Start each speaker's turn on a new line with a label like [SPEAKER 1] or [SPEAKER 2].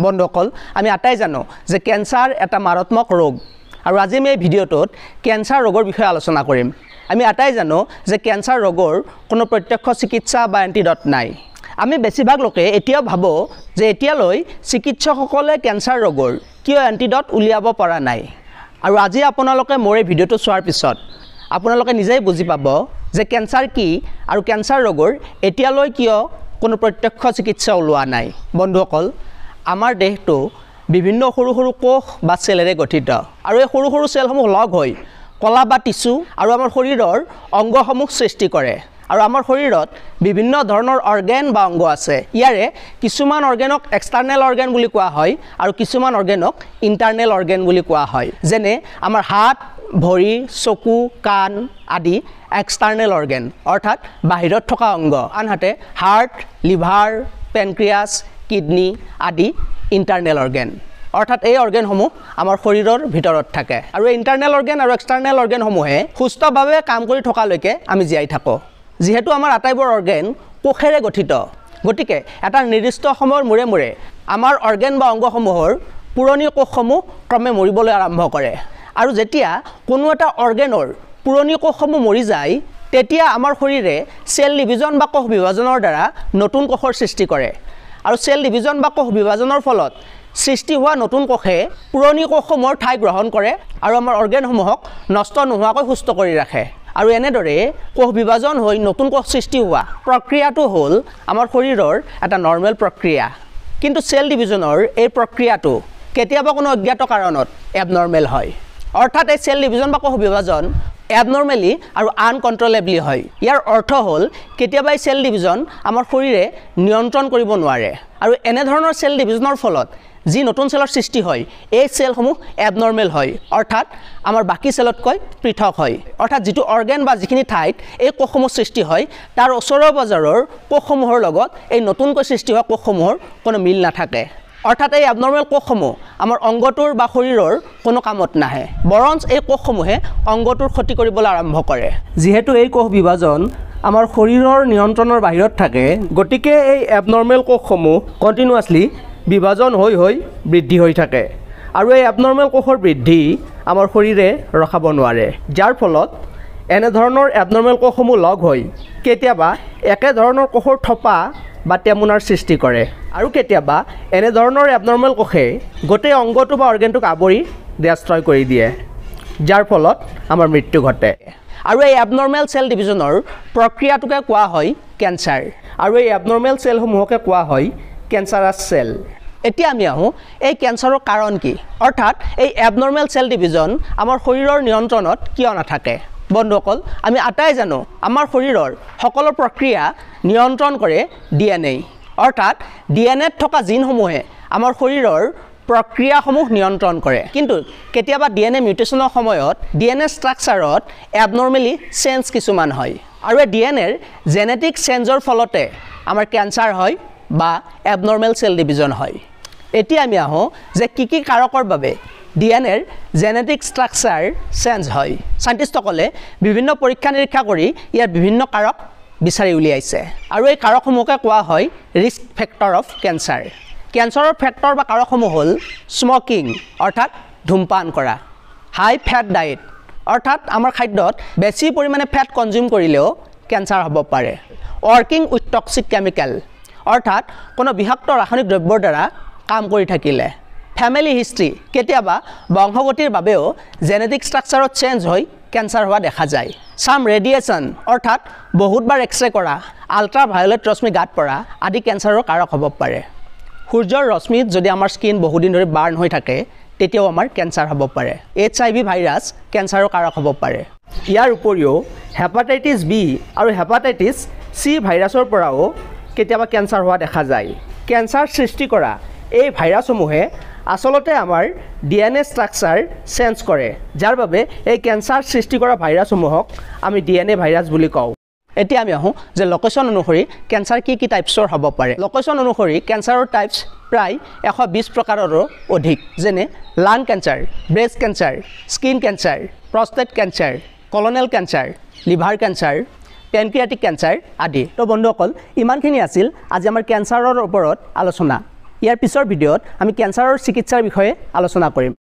[SPEAKER 1] বন্ধুসকল আমি আটাই জানো যে ক্যান্সাৰ এটা মাৰাত্মক ৰোগ আৰু আজি আমি এই ভিডিঅ'টোত ক্যান্সাৰ ৰোগৰ বিষয়ে আলোচনা কৰিম আমি আটাই জানো যে ক্যান্সাৰ ৰোগৰ কোনো প্ৰত্যক্ষ চিকিৎসা বা এন্টিডট নাই আমি বেছিভাগ লোকে এতিয়াও ভাবো যে এতিয়ালৈ চিকিৎসকসকলে ক্যান্সাৰ ৰোগৰ কিয় এন্টিডট উলিয়াব পৰা নাই আৰু আজি আপোনালোকে মোৰ এই ভিডিঅ'টো চোৱাৰ পিছত আপোনালোকে নিজেই বুজি পাব যে ক্যান্সাৰ কি আৰু ক্যান্সাৰ ৰোগৰ এতিয়ালৈ কিয় কোনো প্ৰত্যক্ষ চিকিৎসা ওলোৱা নাই বন্ধুসকল আমাৰ দেহটো বিভিন্ন সৰু সৰু কোষ বা সেলেৰে গঠিত আৰু এই সৰু সৰু সেলসমূহ লগ হৈ কলা বা টিস্যু আৰু আমাৰ শৰীৰৰ অংগসমূহ সৃষ্টি কৰে আৰু আমাৰ শৰীৰত বিভিন্ন ধৰণৰ অৰ্গান বা অংগ আছে ইয়াৰে কিছুমান অৰ্গানক এক্সটাৰ্নেল অৰ্গান বুলি কোৱা হয় আৰু কিছুমান অৰ্গানক ইন্টাৰনেল অৰ্গান বুলি কোৱা হয় যেনে আমাৰ হাত ভৰি চকু কাণ আদি এক্সটাৰ্নেল অৰ্গান অৰ্থাৎ বাহিৰত থকা অংগ আনহাতে হাৰ্ট লিভাৰ পেনক্ৰিয়াছ কিডনি আদি ইন্টাৰনেল অৰ্গান অৰ্থাৎ এই অৰ্গানসমূহ আমাৰ শৰীৰৰ ভিতৰত থাকে আৰু ইন্টাৰনেল অৰ্গান আৰু এক্সটাৰ্নেল অৰ্গানসমূহে সুস্থভাৱে কাম কৰি থকালৈকে আমি জীয়াই থাকোঁ যেহেতু আমাৰ আটাইবোৰ অৰ্গান কোষেৰে গঠিত গতিকে এটা নিৰ্দিষ্ট সময়ৰ মূৰে মূৰে আমাৰ অৰ্গান বা অংগসমূহৰ পুৰণি কোষসমূহ ক্ৰমে মৰিবলৈ আৰম্ভ কৰে আৰু যেতিয়া কোনো এটা অৰ্গানৰ পুৰণি কোষসমূহ মৰি যায় তেতিয়া আমাৰ শৰীৰে সেল ডিভিজন বা কোষ বিভাজনৰ দ্বাৰা নতুন কোষৰ সৃষ্টি কৰে আৰু সেল ডিভিজন বা কোষ বিভাজনৰ ফলত সৃষ্টি হোৱা নতুন কোষে পুৰণি কোষসমূহৰ ঠাই গ্ৰহণ কৰে আৰু আমাৰ অৰ্গানসমূহক নষ্ট নোহোৱাকৈ সুস্থ কৰি ৰাখে আৰু এনেদৰে কোষ বিভাজন হৈ নতুন কোষ সৃষ্টি হোৱা প্ৰক্ৰিয়াটো হ'ল আমাৰ শৰীৰৰ এটা নৰ্মেল প্ৰক্ৰিয়া কিন্তু সেল ডিভিজনৰ এই প্ৰক্ৰিয়াটো কেতিয়াবা কোনো অজ্ঞাত কাৰণত এবনৰ্মেল হয় অৰ্থাৎ এই সেল ডিভিজন বা কোষ বিভাজন এবনৰ্মেলি আৰু আনকন্ট্ৰলেবলি হয় ইয়াৰ অৰ্থ হ'ল কেতিয়াবা এই সেল ডিভিজন আমাৰ শৰীৰে নিয়ন্ত্ৰণ কৰিব নোৱাৰে আৰু এনে ধৰণৰ সেল ডিভিজনৰ ফলত যি নতুন সেলৰ সৃষ্টি হয় এই সেলসমূহ এবনৰ্মেল হয় অৰ্থাৎ আমাৰ বাকি সেলতকৈ পৃথক হয় অৰ্থাৎ যেটো অৰ্গান বা যিখিনি ঠাইত এই কোষসমূহ সৃষ্টি হয় তাৰ ওচৰৰ বজাৰৰ কোষসমূহৰ লগত এই নতুনকৈ সৃষ্টি হোৱা কোষসমূহৰ কোনো মিল নাথাকে অৰ্থাৎ এই এবনৰ্মেল কোষসমূহ আমাৰ অংগটোৰ বা শৰীৰৰ কোনো কামত নাহে বৰঞ্চ এই কোষসমূহে অংগটোৰ ক্ষতি কৰিবলৈ আৰম্ভ কৰে যেহেতু এই কোষ বিভাজন আমাৰ শৰীৰৰ নিয়ন্ত্ৰণৰ বাহিৰত থাকে গতিকে এই এবনৰ্মেল কোষসমূহ কন্টিনিউয়াছলি বিভাজন হৈ হৈ বৃদ্ধি হৈ থাকে আৰু এই এবনৰ্মেল কোষৰ বৃদ্ধি আমাৰ শৰীৰে ৰখাব নোৱাৰে যাৰ ফলত এনে ধৰণৰ এবনৰ্মেল কোষসমূহ লগ হৈ কেতিয়াবা একে ধৰণৰ কোষৰ থপা বা টেমুনাৰ সৃষ্টি কৰে আৰু কেতিয়াবা এনে ধৰণৰ এবনৰ্মেল কোষে গোটেই অংগটো বা অৰ্গানটোক আৱৰি ডেষ্ট্ৰয় কৰি দিয়ে যাৰ ফলত আমাৰ মৃত্যু ঘটে আৰু এই এবনৰ্মেল সেল ডিভিজনৰ প্ৰক্ৰিয়াটোকে কোৱা হয় ক্যান্সাৰ আৰু এই এবনৰ্মেল সেলসমূহকে কোৱা হয় ক্যান্সাৰাছ সেল এতিয়া আমি আহোঁ এই ক্যান্সাৰৰ কাৰণ কি অৰ্থাৎ এই এবনৰ্মেল সেল ডিভিজন আমাৰ শৰীৰৰ নিয়ন্ত্ৰণত কিয় নাথাকে বন্ধুসকল আমি আটাই জানো আমাৰ শৰীৰৰ সকলো প্ৰক্ৰিয়া নিয়ন্ত্ৰণ কৰে ডিএনএ অৰ্থাৎ ডিএনএত থকা জিনসমূহে আমাৰ শৰীৰৰ প্ৰক্ৰিয়াসমূহ নিয়ন্ত্ৰণ কৰে কিন্তু কেতিয়াবা ডিএনএ মিউটেশনৰ সময়ত ডিএনএ ষ্ট্ৰাকচাৰত এবনৰ্মেলি চেঞ্জ কিছুমান হয় আৰু এই ডিএনএৰ জেনেটিক চেঞ্জৰ ফলতে আমাৰ ক্যান্সাৰ হয় বা এবনৰ্মেল সেল ডিভিজন হয় এতিয়া আমি আহোঁ যে কি কাৰকৰ বাবে ডিএনএৰ জেনেটিক ষ্ট্ৰাকচাৰ চেঞ্জ হয় সাইন্টিষ্টসকলে বিভিন্ন পৰীক্ষা নিৰীক্ষা কৰি ইয়াৰ বিভিন্ন কাৰক বিচাৰি উলিয়াইছে আৰু এই কাৰকসমূহকে কোৱা হয় ৰিস্ক ফেক্টৰ অফ ক্যান্সাৰ ক্যান্সাৰৰ ফেক্টৰ বা কাৰকসমূহ হ'ল স্মকিং অৰ্থাৎ ধূমপান কৰা হাই ফেট ডায়েট অৰ্থাৎ আমাৰ খাদ্যত বেছি পৰিমাণে ফেট কনজিউম কৰিলেও ক্যান্সাৰ হ'ব পাৰে ৱৰ্কিং উইথ টক্সিক কেমিকেল অৰ্থাৎ কোনো বিষাক্ত ৰাসায়নিক দ্ৰব্যৰ দ্বাৰা কাম কৰি থাকিলে ফ্যামিলি হিষ্ট্ৰী কেতিয়াবা বংশগতিৰ বাবেও জেনেটিক ষ্ট্ৰাকচাৰত চেঞ্জ হৈ ক্যান্সাৰ হোৱা দেখা যায় সাম ৰেডিয়েশ্যন অৰ্থাৎ বহুতবাৰ এক্সৰে কৰা আল্ট্ৰাভায়োলেট ৰশ্মি গাত পৰা আদি ক্যান্সাৰৰ কাৰক হ'ব পাৰে সূৰ্যৰ ৰশ্মিত যদি আমাৰ স্কিন বহুদিন ধৰি বাৰ্ণ হৈ থাকে তেতিয়াও আমাৰ ক্যান্সাৰ হ'ব পাৰে HIV ভাইৰাছ ক্যান্সাৰৰ কাৰক হ'ব পাৰে ইয়াৰ উপৰিও হেপাটাইটিছ বি আৰু হেপাটাইটিছ চি ভাইৰাছৰ পৰাও কেতিয়াবা ক্যান্সাৰ হোৱা দেখা যায় ক্যান্সাৰ সৃষ্টি কৰা এই ভাইৰাছসমূহে আসলতে আমাৰ ডিএনএ ষ্ট্ৰাকচাৰ চেঞ্জ কৰে যাৰ বাবে এই ক্যান্সাৰ সৃষ্টি কৰা ভাইৰাছসমূহক আমি ডিএনএ ভাইৰাছ বুলি কওঁ এতিয়া আমি আহোঁ যে লোকেশ্যন অনুসৰি ক্যান্সাৰ কি টাইপছৰ হ'ব পাৰে লোকেশ্যন অনুসৰি ক্যান্সাৰৰ টাইপছ প্ৰায় 120 প্ৰকাৰৰো অধিক যেনে লাং cancer breast cancer skin cancer prostate cancer colonel cancer liver cancer pancreatic cancer আদি তো বন্ধুসকল ইমানখিনি আছিল আজি আমাৰ ক্যান্সাৰৰ ওপৰত আলোচনা ইয়াৰ পিছৰ ভিডিঅ'ত আমি কেঞ্চাৰৰ চিকিৎসাৰ বিষয়ে আলোচনা কৰিম